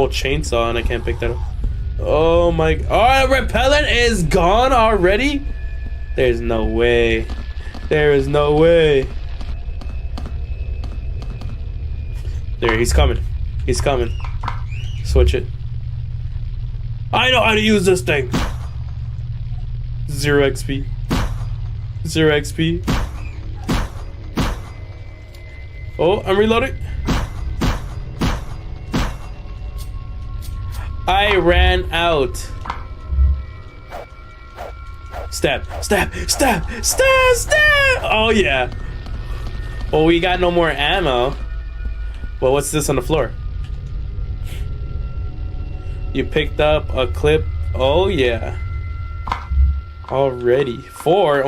whole chainsaw and I can't pick that up. Oh my. Oh, repellent is gone already? There's no way. There is no way. There, he's coming. He's coming. Switch it. I know how to use this thing. 0 XP. 0 XP. Oh, I'm reloading. I ran out. Stab, stab, stab, stab, stab. Oh yeah. Well, we got no more ammo. Well, what's this on the floor? You picked up a clip. Oh yeah. Already. 4.